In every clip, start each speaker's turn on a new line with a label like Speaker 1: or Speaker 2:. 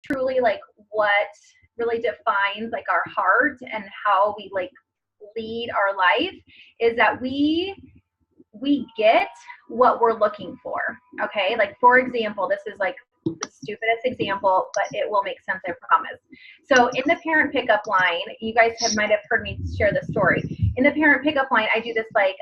Speaker 1: truly like what really defines like our heart and how we like lead our life is that we get what we're looking for. Okay, like for example, this is like the stupidest example, but it will make sense, I promise. So in the parent pickup line, you guys might have heard me share this story. In the parent pickup line, I do this like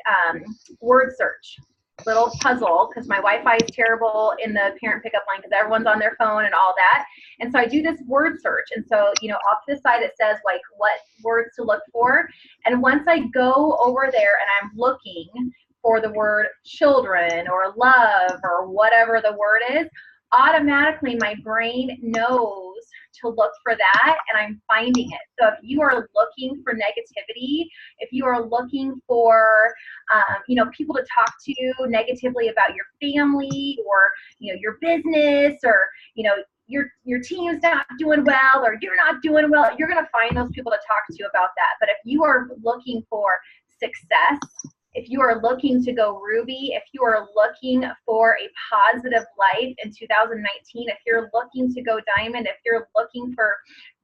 Speaker 1: word search little puzzle because my Wi-Fi is terrible in the parent pickup line because everyone's on their phone and all that. And so I do this word search. And so, you know, off to the side, it says like what words to look for. And once I go over there and I'm looking for the word children or love or whatever the word is, automatically my brain knows to look for that and I'm finding it. So if you are looking for negativity, if you are looking for, you know, people to talk to negatively about your family or, you know, your business or, you know, your team's not doing well or you're not doing well, you're going to find those people to talk to you about that. But if you are looking for success, if you are looking to go Ruby, if you are looking for a positive life in 2019, if you're looking to go Diamond, if you're looking for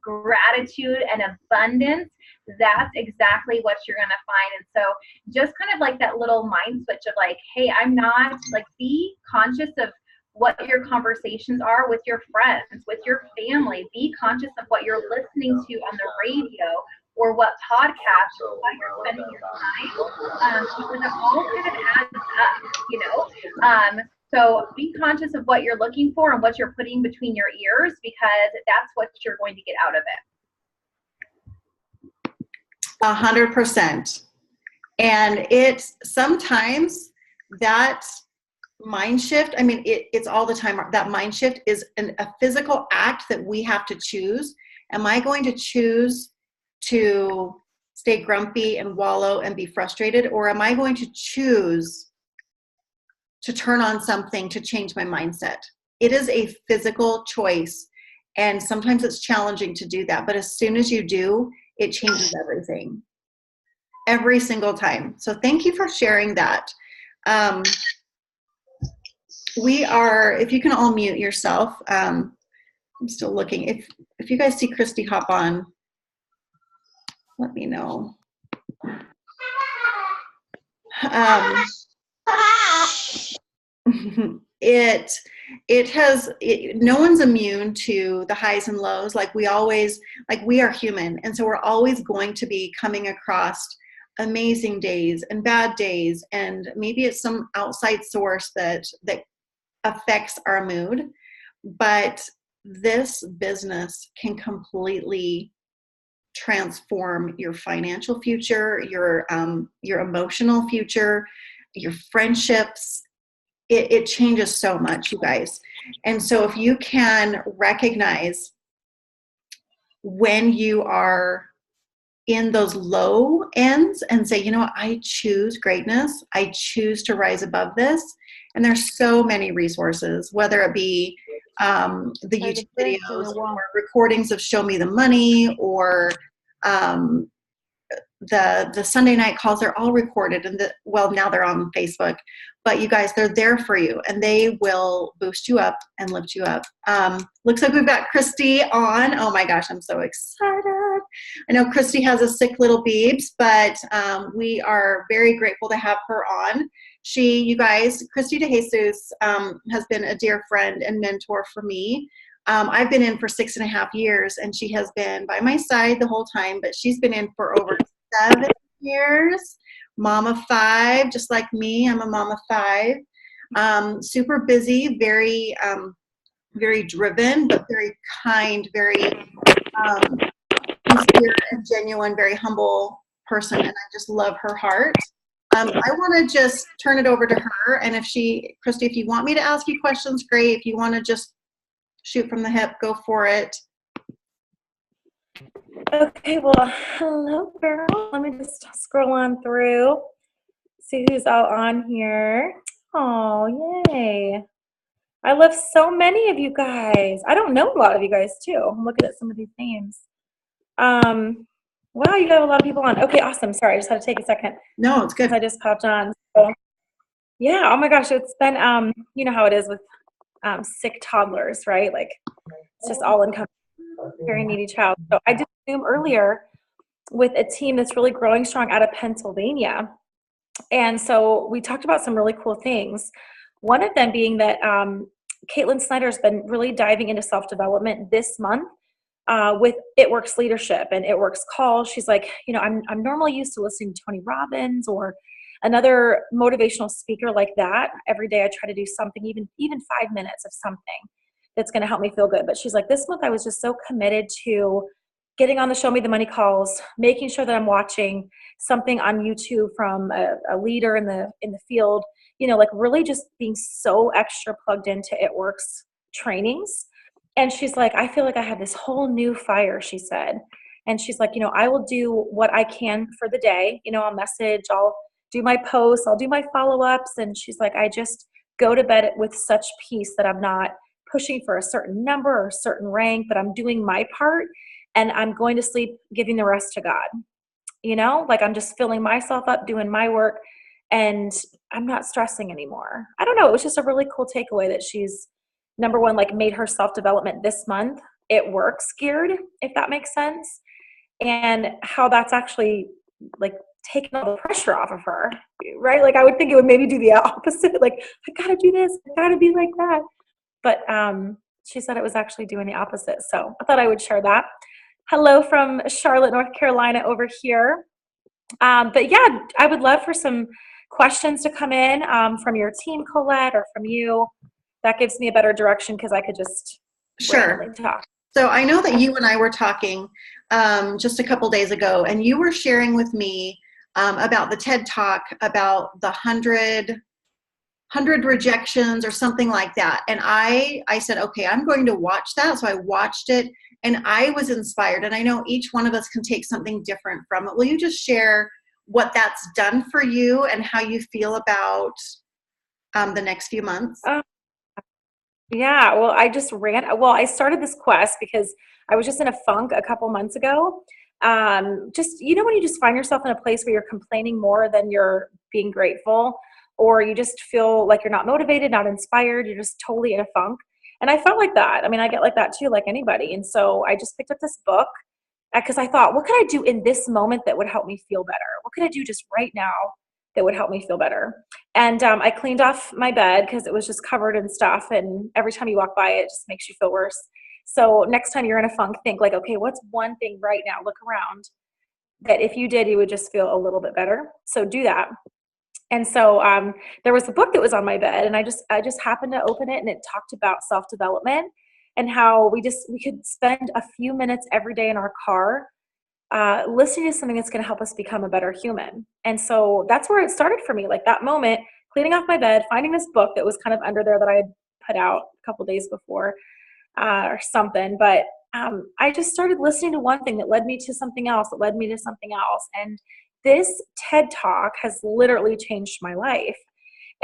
Speaker 1: gratitude and abundance, that's exactly what you're going to find. And so just kind of like that little mind switch of like, hey, I'm not like, be conscious of what your conversations are with your friends, with your family. Be conscious of what you're listening to on the radio or what podcast or what you're spending your time, because it all kind of adds up, you know. So be conscious of what you're looking for and what you're putting between your ears, because that's what you're going to get out of it.
Speaker 2: 100%. And it's sometimes that mind shift, I mean, it's all the time. That mind shift is a physical act that we have to choose. Am I going to choose to stay grumpy and wallow and be frustrated, or am I going to choose to turn on something to change my mindset? It is a physical choice, and sometimes it's challenging to do that, but as soon as you do, it changes everything every single time. So thank you for sharing that. We are, if you can all mute yourself, I'm still looking. If you guys see Kristy hop on, let me know. No one's immune to the highs and lows. Like we are human. And so we're always going to be coming across amazing days and bad days. And maybe it's some outside source that affects our mood. But this business can completely transform your financial future, your emotional future, your friendships. It changes so much, you guys. And so if you can recognize when you are in those low ends and say, you know what, I choose greatness, I choose to rise above this. And there's so many resources, whether it be the YouTube videos or recordings of Show Me the Money or the Sunday night calls. They're all recorded, and now they're on Facebook. But you guys, they're there for you, and they will boost you up and lift you up. Looks like we've got Kristy on. Oh my gosh, I'm so excited. I know Kristy has a sick little beebs, but we are very grateful to have her on. You guys, Kristy DeJesus has been a dear friend and mentor for me. I've been in for 6.5 years, and she has been by my side the whole time, but she's been in for over 7 years. Mama 5, just like me. I'm a mama 5. Super busy, very, very driven, but very kind, very sincere and genuine, very humble person, and I just love her heart. I want to just turn it over to her, and Kristy, if you want me to ask you questions, great. If you want to just shoot from the hip, go for it.
Speaker 3: Okay, well, hello, girl. Let me just scroll on through, see who's all on here. Oh, yay. I love so many of you guys. I don't know a lot of you guys, too. I'm looking at some of these names. Wow, you got a lot of people on. Okay, awesome. Sorry, I just had to take a second.
Speaker 2: No, it's good.
Speaker 3: I just popped on. So, yeah, oh my gosh, it's been, you know how it is with sick toddlers, right? Like It's just all encompassing, very needy child. So I did a Zoom earlier with a team that's really growing strong out of Pennsylvania. And so we talked about some really cool things. One of them being that Caitlin Snyder's been really diving into self-development this month with It Works Leadership and It Works Calls. She's like, I'm normally used to listening to Tony Robbins or another motivational speaker like that. Every day I try to do something, even 5 minutes of something that's going to help me feel good. But she's like, this month I was just so committed to getting on the Show Me the Money calls, making sure that I'm watching something on YouTube from a leader in the field, like really just being so extra plugged into It Works trainings. And she's like, I feel like I have this whole new fire, she said. And she's like, I will do what I can for the day. I'll message, I'll do my posts, I'll do my follow-ups. And she's like, I just go to bed with such peace that I'm not pushing for a certain number or a certain rank, but I'm doing my part and I'm going to sleep giving the rest to God. Like I'm just filling myself up, doing my work, and I'm not stressing anymore. I don't know. It was just a really cool takeaway that she's, number one, like made her self-development this month It Works geared, if that makes sense, and how that's actually like taking all the pressure off of her, right? Like I would think it would maybe do the opposite. Like I gotta do this, I gotta be like that. But she said it was actually doing the opposite. So I thought I would share that. Hello from Charlotte, North Carolina over here. But yeah, I would love for some questions to come in from your team, Colette, or from you. That gives me a better direction because I could just randomly talk.
Speaker 2: So I know that you and I were talking just a couple days ago, and you were sharing with me about the TED Talk about the 100 rejections or something like that. And I said, okay, I'm going to watch that. So I watched it and I was inspired. And I know each one of us can take something different from it. Will you just share what that's done for you and how you feel about the next few months?
Speaker 3: Yeah, well, I started this quest because I was just in a funk a couple months ago. Just, when you just find yourself in a place where you're complaining more than you're being grateful, or you just feel like you're not motivated, not inspired, you're just totally in a funk. And I felt like that. I mean, I get like that too, like anybody. And so I just picked up this book because I thought, what could I do in this moment that would help me feel better? What could I do just right now that would help me feel better? And I cleaned off my bed because it was just covered in stuff. And every time you walk by it just makes you feel worse. So next time you're in a funk, think like, okay, what's one thing right now? Look around that if you did, you would just feel a little bit better. So do that. And so there was a book that was on my bed, and I just happened to open it, and it talked about self-development and how we could spend a few minutes every day in our car listening to something that's going to help us become a better human. And so that's where it started for me. Like that moment, cleaning off my bed, finding this book that was kind of under there that I had put out a couple days before or something. But I just started listening to one thing that led me to something else, that led me to something else. And this TED Talk has literally changed my life.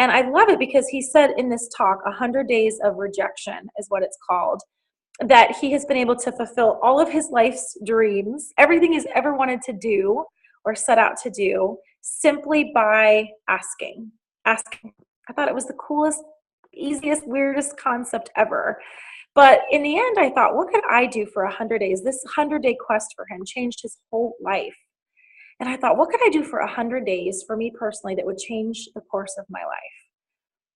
Speaker 3: And I love it because he said in this talk, 100 Days of Rejection is what it's called, that he has been able to fulfill all of his life's dreams, everything he's ever wanted to do or set out to do, simply by asking. I thought it was the coolest, easiest, weirdest concept ever. But in the end, I thought, what could I do for 100 days? This 100-day quest for him changed his whole life. And I thought, what could I do for 100 days for me personally that would change the course of my life?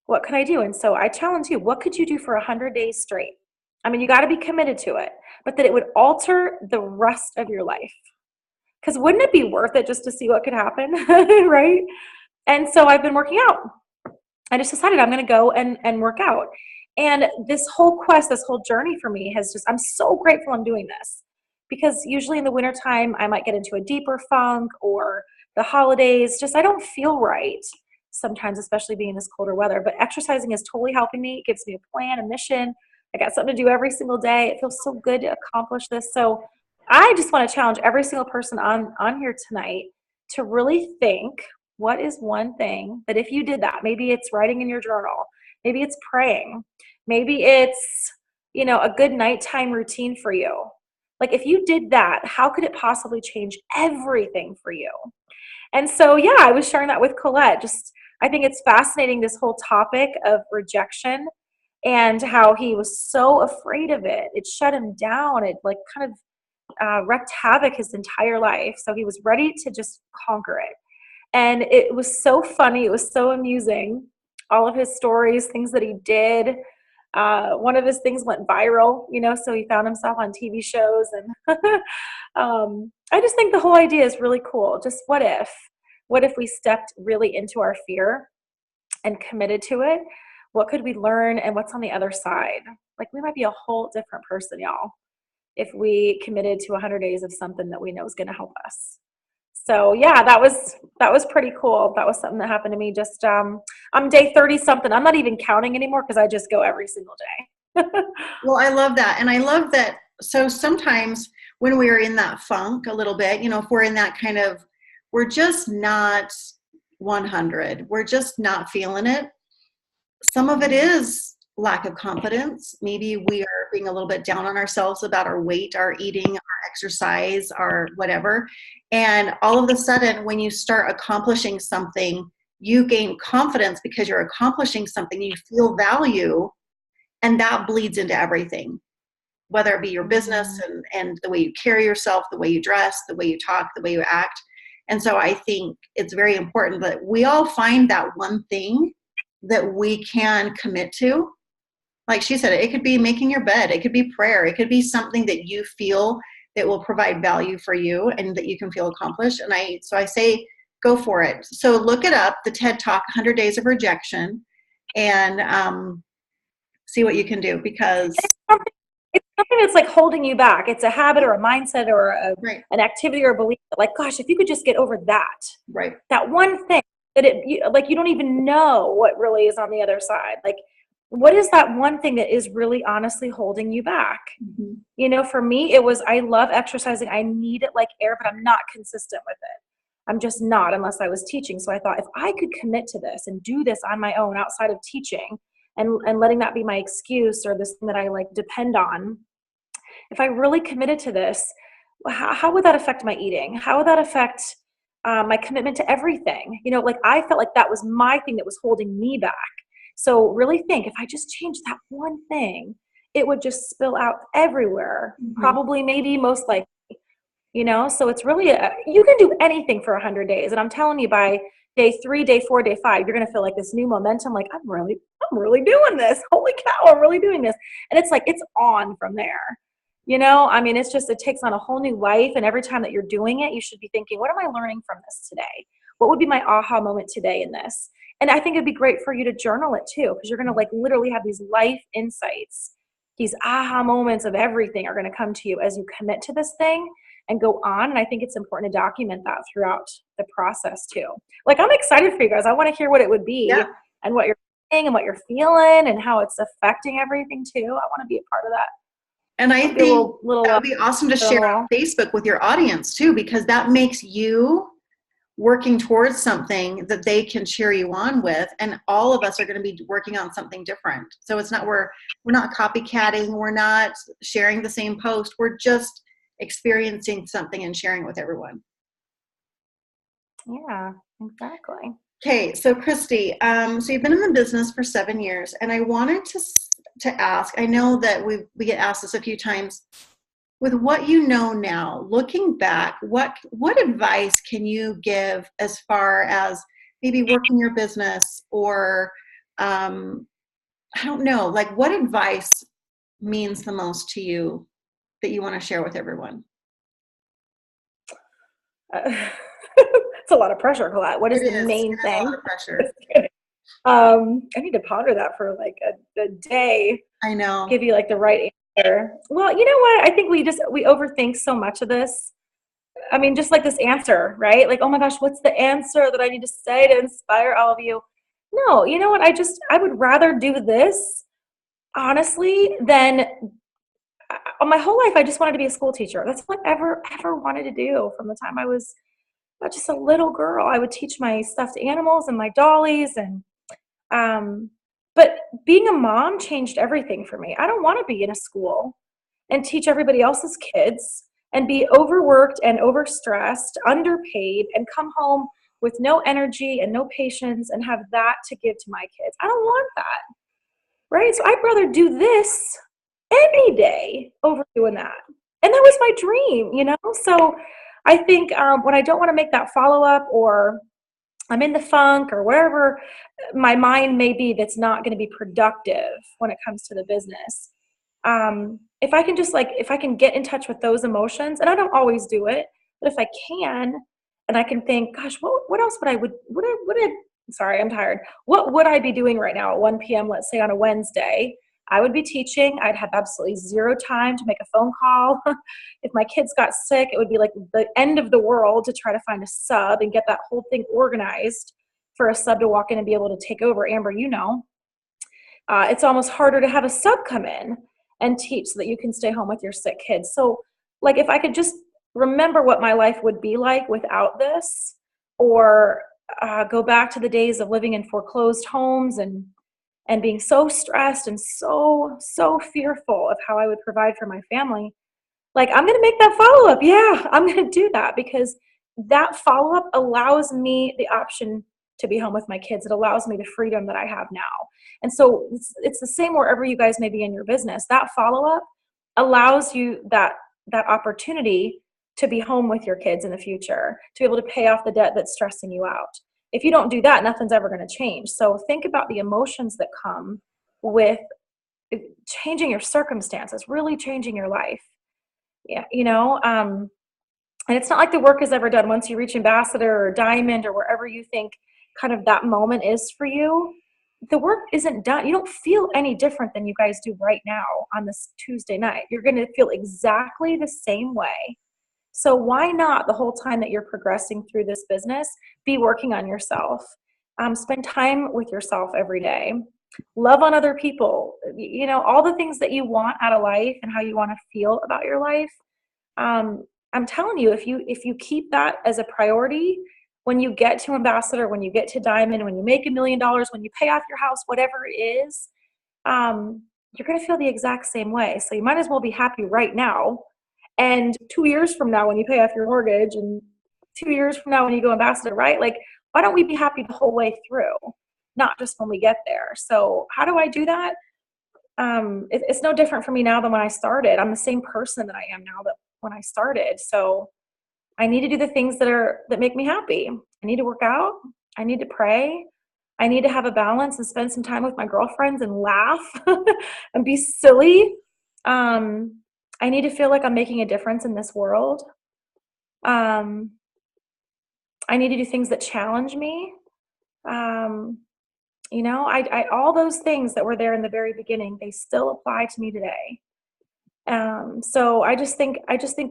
Speaker 3: What could I do? And so I challenge you, what could you do for 100 days straight? I mean, you got to be committed to it, but that it would alter the rest of your life. Because wouldn't it be worth it just to see what could happen, right? And so I've been working out. I just decided I'm going to go and work out. And this whole quest, this whole journey for me I'm so grateful I'm doing this. Because usually in the wintertime, I might get into a deeper funk, or the holidays, I don't feel right sometimes, especially being in this colder weather. But exercising is totally helping me. It gives me a plan, a mission. I got something to do every single day. It feels so good to accomplish this. So I just want to challenge every single person on here tonight to really think, what is one thing that if you did that, maybe it's writing in your journal, maybe it's praying, maybe it's, a good nighttime routine for you. Like if you did that, how could it possibly change everything for you? And so, yeah, I was sharing that with Colette. I think it's fascinating, this whole topic of rejection and how he was so afraid of it. It shut him down. It like kind of wreaked havoc his entire life. So he was ready to just conquer it. And it was so funny. It was so amusing. All of his stories, things that he did. One of his things went viral, so he found himself on TV shows. And I just think the whole idea is really cool. Just what if we stepped really into our fear and committed to it? What could we learn, and what's on the other side? Like, we might be a whole different person, y'all, if we committed to 100 days of something that we know is going to help us. So yeah, that was pretty cool. That was something that happened to me. Just I'm day 30 something. I'm not even counting anymore because I just go every single day.
Speaker 2: Well, I love that. And I love that. So sometimes when we're in that funk a little bit, if we're in that kind of, we're just not 100, we're just not feeling it. Some of it is lack of confidence. Maybe we are being a little bit down on ourselves about our weight, our eating, our exercise, our whatever. And all of a sudden, when you start accomplishing something, you gain confidence because you're accomplishing something, you feel value, and that bleeds into everything, whether it be your business and the way you carry yourself, the way you dress, the way you talk, the way you act. And so I think it's very important that we all find that one thing that we can commit to. Like she said, it could be making your bed. It could be prayer. It could be something that you feel that will provide value for you and that you can feel accomplished. And so I say, go for it. So look it up, the TED Talk, 100 Days of Rejection, and see what you can do, because
Speaker 3: it's something that's like holding you back. It's a habit or a mindset or an activity or a belief. Like, gosh, if you could just get over that, that one thing that you don't even know what really is on the other side. Like, what is that one thing that is really honestly holding you back? Mm-hmm. For me, it was, I love exercising. I need it like air, but I'm not consistent with it. I'm just not, unless I was teaching. So I thought, if I could commit to this and do this on my own outside of teaching and letting that be my excuse or this thing that I like depend on, if I really committed to this, how would that affect my eating? How would that affect my commitment to everything? Like, I felt like that was my thing that was holding me back. So really think, if I just changed that one thing, it would just spill out everywhere. Mm-hmm. Probably, maybe, most likely, so it's really, you can do anything for 100 days. And I'm telling you, by day 3, day 4, day 5, you're going to feel like this new momentum. Like, I'm really doing this. Holy cow, I'm really doing this. And it's like, it's on from there. It's just, it takes on a whole new life. And every time that you're doing it, you should be thinking, what am I learning from this today? What would be my aha moment today in this? And I think it'd be great for you to journal it too, because you're going to like literally have these life insights, these aha moments of everything are going to come to you as you commit to this thing and go on. And I think it's important to document that throughout the process too. Like, I'm excited for you guys. I want to hear what it would be and what you're thinking and what you're feeling and how it's affecting everything too. I want to be a part of that.
Speaker 2: And I think that would be awesome to share on Facebook with your audience too, because that makes you working towards something that they can cheer you on with. And all of us are going to be working on something different. So it's not, we're not copycatting. We're not sharing the same post. We're just experiencing something and sharing it with everyone.
Speaker 3: Yeah, exactly.
Speaker 2: Okay. So Kristy, so you've been in the business for 7 years, and I wanted to ask, I know that we get asked this a few times, with what you know now, looking back, what advice can you give as far as maybe working your business, or I don't know, like, what advice means the most to you that you want to share with everyone?
Speaker 3: It's a lot of pressure, Colette. What is the main thing? A lot of pressure. I need to ponder that for like a day.
Speaker 2: I know.
Speaker 3: Give you like the right answer. Well, you know what? I think we overthink so much of this. I mean, just like this answer, right? Like, oh my gosh, what's the answer that I need to say to inspire all of you? No, you know what? I would rather do this, honestly, than my whole life. I just wanted to be a school teacher. That's what I ever wanted to do from the time I was just a little girl. I would teach my stuffed animals and my dollies, and but being a mom changed everything for me. I don't want to be in a school and teach everybody else's kids and be overworked and overstressed, underpaid, and come home with no energy and no patience and have that to give to my kids. I don't want that. right? So I'd rather do this any day over doing that. And that was my dream, you know? So I think when I don't want to make that follow-up, or I'm in the funk, or wherever my mind may be that's not going to be productive when it comes to the business, if I can just if I can get in touch with those emotions, and I don't always do it, but if I can, and I can think, gosh, what else sorry, I'm tired. What would I be doing right now at 1 p.m., let's say on a Wednesday? I would be teaching. I'd have absolutely zero time to make a phone call. If my kids got sick, it would be like the end of the world to try to find a sub and get that whole thing organized for a sub to walk in and be able to take over. Amber, it's almost harder to have a sub come in and teach so that you can stay home with your sick kids. So if I could just remember what my life would be like without this, or go back to the days of living in foreclosed homes and being so stressed and so fearful of how I would provide for my family, I'm going to make that follow-up. Yeah, I'm going to do that, because that follow-up allows me the option to be home with my kids. It allows me the freedom that I have now. And so it's the same wherever you guys may be in your business. That follow-up allows you that opportunity to be home with your kids in the future, to be able to pay off the debt that's stressing you out. If you don't do that, nothing's ever going to change. So think about the emotions that come with changing your circumstances, really changing your life. Yeah, and it's not like the work is ever done once you reach ambassador or diamond or wherever you think kind of that moment is for you. The work isn't done. You don't feel any different than you guys do right now on this Tuesday night. You're going to feel exactly the same way. So why not, the whole time that you're progressing through this business, be working on yourself? Spend time with yourself every day. Love on other people. All the things that you want out of life and how you want to feel about your life. I'm telling you, if you keep that as a priority, when you get to ambassador, when you get to diamond, when you make $1 million, when you pay off your house, whatever it is, you're going to feel the exact same way. So you might as well be happy right now. And 2 years from now, when you pay off your mortgage, and 2 years from now when you go ambassador, right? Why don't we be happy the whole way through, not just when we get there? So how do I do that? It's no different for me now than when I started. I'm the same person that I am now that when I started. So I need to do the things that make me happy. I need to work out. I need to pray. I need to have a balance and spend some time with my girlfriends and laugh and be silly. I need to feel like I'm making a difference in this world. I need to do things that challenge me. All those things that were there in the very beginning, they still apply to me today. So I just think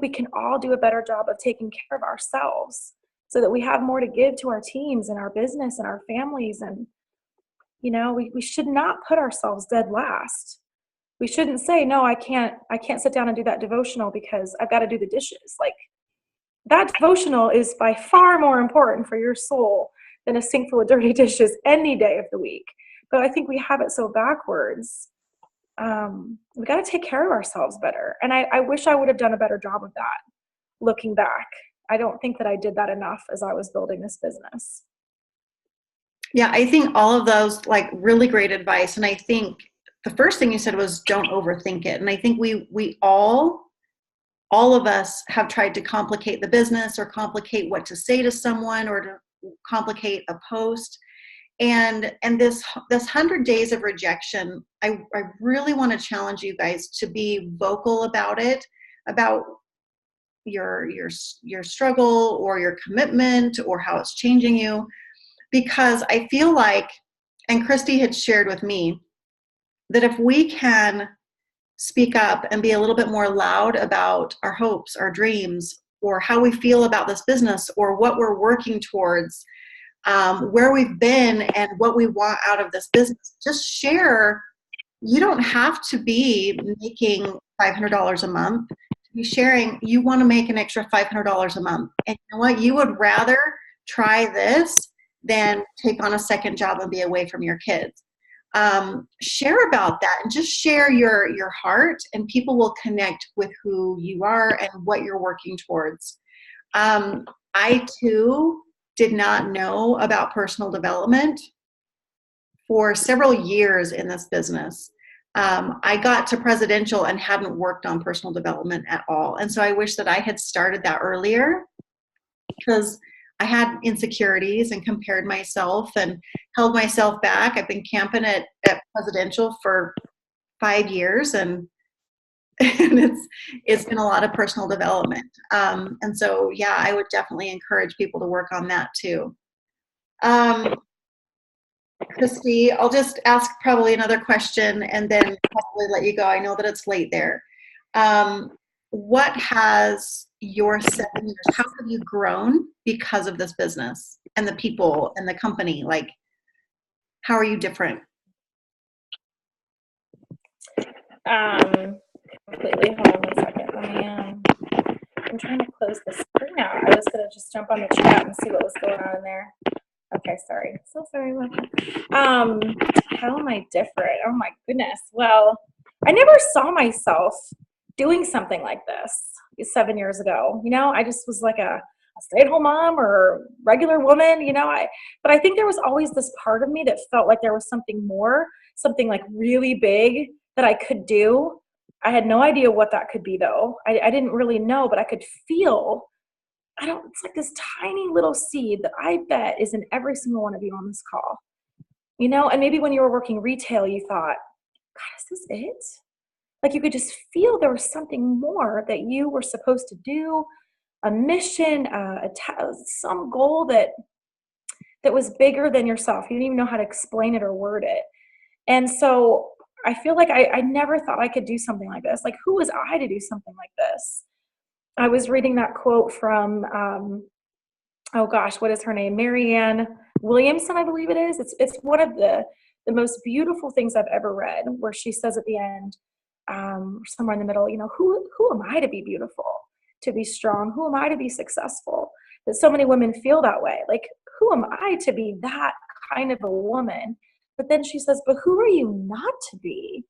Speaker 3: we can all do a better job of taking care of ourselves so that we have more to give to our teams and our business and our families. And, we should not put ourselves dead last. We shouldn't say, no, I can't sit down and do that devotional because I've got to do the dishes. That devotional is by far more important for your soul than a sink full of dirty dishes any day of the week. But I think we have it so backwards. We got to take care of ourselves better. And I wish I would have done a better job of that. Looking back, I don't think that I did that enough as I was building this business.
Speaker 2: Yeah, I think all of those, really great advice. And I think the first thing you said was don't overthink it. And I think we all of us have tried to complicate the business, or complicate what to say to someone, or to complicate a post. And this 100 days of rejection, I really want to challenge you guys to be vocal about it, about your struggle or your commitment or how it's changing you. Because I feel like, and Kristy had shared with me, that if we can speak up and be a little bit more loud about our hopes, our dreams, or how we feel about this business, or what we're working towards, where we've been and what we want out of this business, just share. You don't have to be making $500 a month to be sharing. You want to make an extra $500 a month. And you know what? You would rather try this than take on a second job and be away from your kids. Share about that, and just share your heart, and people will connect with who you are and what you're working towards. I too did not know about personal development for several years in this business. I got to presidential and hadn't worked on personal development at all. And so I wish that I had started that earlier, because I had insecurities and compared myself and held myself back. I've been camping at presidential for 5 years, and it's been a lot of personal development. And so, yeah, I would definitely encourage people to work on that too. Kristy, I'll just ask probably another question and then probably let you go. I know that it's late there. What has your 7 years, how have you grown because of this business and the people and the company? Like, how are you different?
Speaker 3: Completely. Hold on 1 second. Let me, I'm trying to close the screen out. I was going to just jump on the chat and see what was going on in there. Okay, sorry. So sorry about that. How am I different? Oh my goodness. Well, I never saw myself doing something like this 7 years ago. You know, I just was like a stay-at-home mom or regular woman, you know. But I think there was always this part of me that felt like there was something more, something like really big that I could do. I had no idea what that could be though. I didn't really know, but I could feel, it's like this tiny little seed that I bet is in every single one of you on this call. You know, and maybe when you were working retail, you thought, God, is this it? Like you could just feel there was something more that you were supposed to do, a mission, some goal that was bigger than yourself. You didn't even know how to explain it or word it. And so I feel like I never thought I could do something like this. Like, who was I to do something like this? I was reading that quote from, oh gosh, what is her name? Marianne Williamson, I believe it is. It's one of the most beautiful things I've ever read, where she says at the end, somewhere in the middle, you know, who am I to be beautiful, to be strong? Who am I to be successful? That so many women feel that way. Like, who am I to be that kind of a woman? But then she says, but who are you not to be?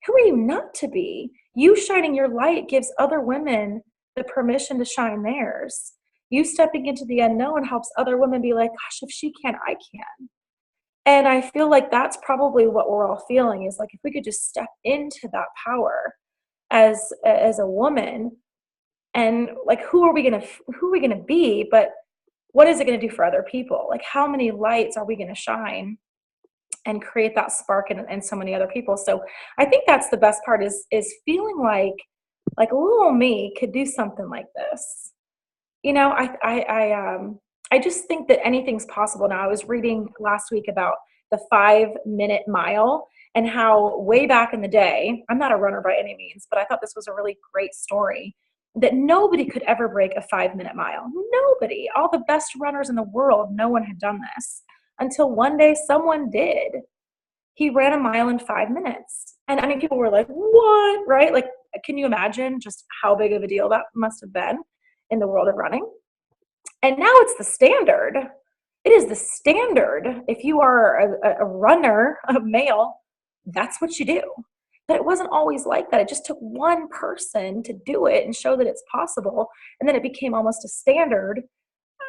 Speaker 3: Who are you not to be? You shining your light gives other women the permission to shine theirs. You stepping into the unknown helps other women be like, gosh, if she can, I can. And I feel like that's probably what we're all feeling, is like, if we could just step into that power as a woman, and like, who are we gonna be? But what is it gonna do for other people? Like, how many lights are we gonna shine and create that spark in so many other people? So I think that's the best part, is feeling like little me could do something like this. You know, I just think that anything's possible now. I was reading last week about the 5-minute mile, and how way back in the day, I'm not a runner by any means, but I thought this was a really great story, that nobody could ever break a 5-minute mile. Nobody. All the best runners in the world, no one had done this, until one day someone did. He ran a mile in 5 minutes. And I mean, people were like, what? Right? Like, can you imagine just how big of a deal that must have been in the world of running? And now it's the standard. It is the standard. If you are a runner, a male, that's what you do. But it wasn't always like that. It just took one person to do it and show that it's possible. And then it became almost a standard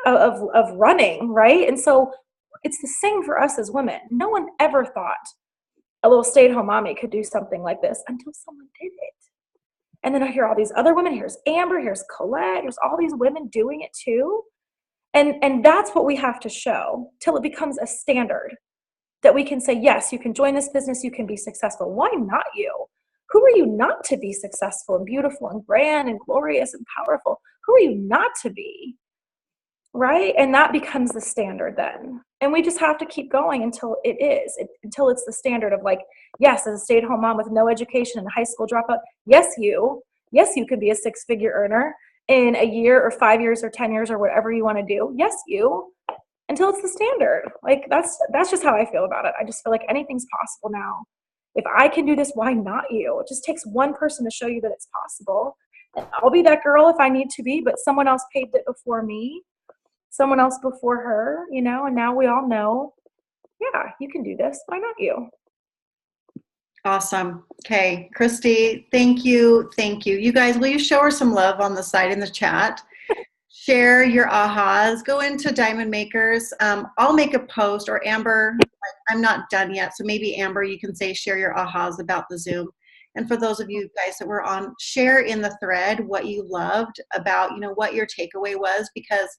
Speaker 3: of running, right? And so it's the same for us as women. No one ever thought a little stay-at-home mommy could do something like this until someone did it. And then I hear all these other women. Here's Amber, here's Colette, here's all these women doing it too. And that's what we have to show till it becomes a standard, that we can say, yes, you can join this business, you can be successful. Why not you? Who are you not to be successful and beautiful and grand and glorious and powerful? Who are you not to be? Right? And that becomes the standard then. And we just have to keep going until until it's the standard of like, yes, as a stay-at-home mom with no education and a high school dropout, yes, you can be a 6-figure earner in a year or 5 years or 10 years or whatever you want to do. Yes, you, until it's the standard. Like, that's just how I feel about it. I just feel like anything's possible now. If I can do this, why not you? It just takes one person to show you that it's possible. And I'll be that girl if I need to be, but someone else paved it before me. Someone else before her, you know, and now we all know, yeah, you can do this. Why not you?
Speaker 2: Awesome. Okay, Kristy, thank you. You guys, will you show her some love on the side in the chat? share your ahas. Go into Diamond Makers. I'll make a post, or Amber, I'm not done yet, so maybe Amber, you can say share your ahas about the Zoom. And for those of you guys that were on, share in the thread what you loved about, what your takeaway was, because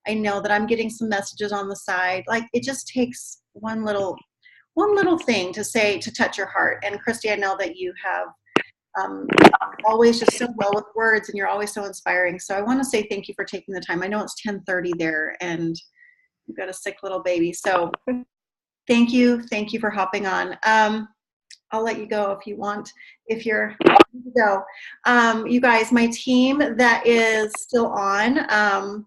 Speaker 2: I know that I'm getting some messages on the side. Like, it just takes one little thing to say, to touch your heart. And Kristy, I know that you have always just so well with words, and you're always so inspiring. So I want to say thank you for taking the time. I know it's 10:30 there, and you've got a sick little baby. So thank you for hopping on. I'll let you go if you want, if you're ready to go. You guys, my team that is still on,